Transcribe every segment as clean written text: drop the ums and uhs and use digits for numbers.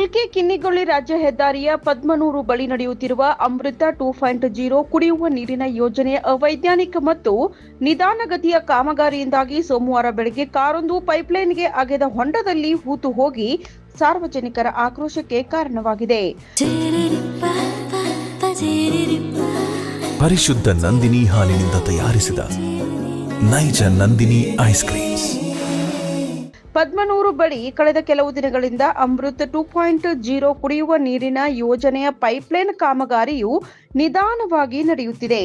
ಶಿಲ್ಕೆ ಕಿನ್ನಿಗೊಳ್ಳಿ ರಾಜ್ಯ ಹೆದ್ದಾರಿಯ ಪದ್ಮನೂರು ಬಳಿ ನಡೆಯುತ್ತಿರುವ ಅಮೃತ 2.0 ಕುಡಿಯುವ ನೀರಿನ ಯೋಜನೆಯ ಅವೈಜ್ಞಾನಿಕ ಮತ್ತು ನಿಧಾನಗತಿಯ ಕಾಮಗಾರಿಯಿಂದಾಗಿ ಸೋಮವಾರ ಬೆಳಗ್ಗೆ ಕಾರೊಂದು ಪೈಪ್ಲೈನ್ಗೆ ಅಗೆದ ಹೊಂಡದಲ್ಲಿ ಹೂತು ಹೋಗಿ ಸಾರ್ವಜನಿಕರ ಆಕ್ರೋಶಕ್ಕೆ ಕಾರಣವಾಗಿದೆ. ಪರಿಶುದ್ಧ ನಂದಿನಿ ಹಾಲಿನಿಂದ ತಯಾರಿಸಿದ ನೈಜ ನಂದಿನಿ ಐಸ್ ಕ್ರೀಮ್ಸ್. ಪದ್ಮನೂರು ಬಳಿ ಕಳೆದ ಕೆಲವು ದಿನಗಳಿಂದ ಅಮೃತ 2.0 ಕುಡಿಯುವ ನೀರಿನ ಯೋಜನೆಯ ಪೈಪ್ಲೈನ್ ಕಾಮಗಾರಿಯು ನಿಧಾನವಾಗಿ ನಡೆಯುತ್ತಿದೆ.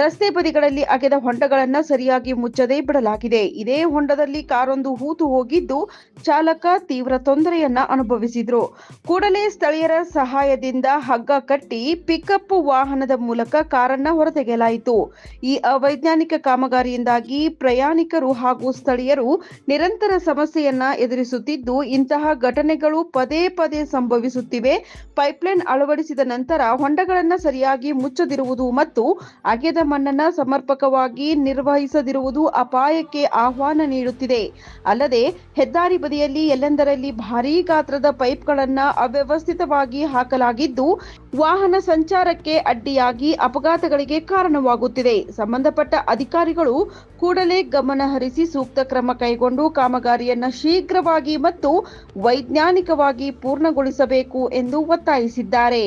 ರಸ್ತೆ ಬದಿಗಳಲ್ಲಿ ಅಗೆದ ಹೊಂಡಗಳನ್ನು ಸರಿಯಾಗಿ ಮುಚ್ಚದೆ ಬಿಡಲಾಗಿದೆ. ಇದೇ ಹೊಂಡದಲ್ಲಿ ಕಾರೊಂದು ಹೂತು ಹೋಗಿದ್ದು ಚಾಲಕ ತೀವ್ರ ತೊಂದರೆಯನ್ನ ಅನುಭವಿಸಿದ್ರು. ಕೂಡಲೇ ಸ್ಥಳೀಯರ ಸಹಾಯದಿಂದ ಹಗ್ಗ ಕಟ್ಟಿ ಪಿಕಪ್ ವಾಹನದ ಮೂಲಕ ಕಾರನ್ನ ಹೊರತೆಗೆಯಲಾಯಿತು. ಈ ಅವೈಜ್ಞಾನಿಕ ಕಾಮಗಾರಿಯಿಂದಾಗಿ ಪ್ರಯಾಣಿಕರು ಹಾಗೂ ಸ್ಥಳೀಯರು ನಿರಂತರ ಸಮಸ್ಯೆಯನ್ನ ಎದುರಿಸುತ್ತಿದ್ದು, ಇಂತಹ ಘಟನೆಗಳು ಪದೇ ಪದೇ ಸಂಭವಿಸುತ್ತಿವೆ. ಪೈಪ್ಲೈನ್ ಅಳವಡಿಸಿದ ನಂತರ ಹೊಂಡಗಳನ್ನು ಸರಿಯಾಗಿ ಮುಚ್ಚದಿರುವುದು ಮತ್ತು ಅಗೆದ ಮಣ್ಣನ್ನು ಸಮರ್ಪಕವಾಗಿ ನಿರ್ವಹಿಸದಿರುವುದು ಅಪಾಯಕ್ಕೆ ಆಹ್ವಾನ ನೀಡುತ್ತಿದೆ. ಅಲ್ಲದೆ ಹೆದ್ದಾರಿ ಬದಿಯಲ್ಲಿ ಎಲ್ಲೆಂದರಲ್ಲಿ ಭಾರೀ ಗಾತ್ರದ ಪೈಪ್ಗಳನ್ನು ಅವ್ಯವಸ್ಥಿತವಾಗಿ ಹಾಕಲಾಗಿದ್ದು ವಾಹನ ಸಂಚಾರಕ್ಕೆ ಅಡ್ಡಿಯಾಗಿ ಅಪಘಾತಗಳಿಗೆ ಕಾರಣವಾಗುತ್ತಿದೆ. ಸಂಬಂಧಪಟ್ಟ ಅಧಿಕಾರಿಗಳು ಕೂಡಲೇ ಗಮನ ಹರಿಸಿ ಸೂಕ್ತ ಕ್ರಮ ಕೈಗೊಂಡು ಕಾಮಗಾರಿಯನ್ನು ಶೀಘ್ರವಾಗಿ ಮತ್ತು ವೈಜ್ಞಾನಿಕವಾಗಿ ಪೂರ್ಣಗೊಳಿಸಬೇಕು ಎಂದು ಒತ್ತಾಯಿಸಿದ್ದಾರೆ.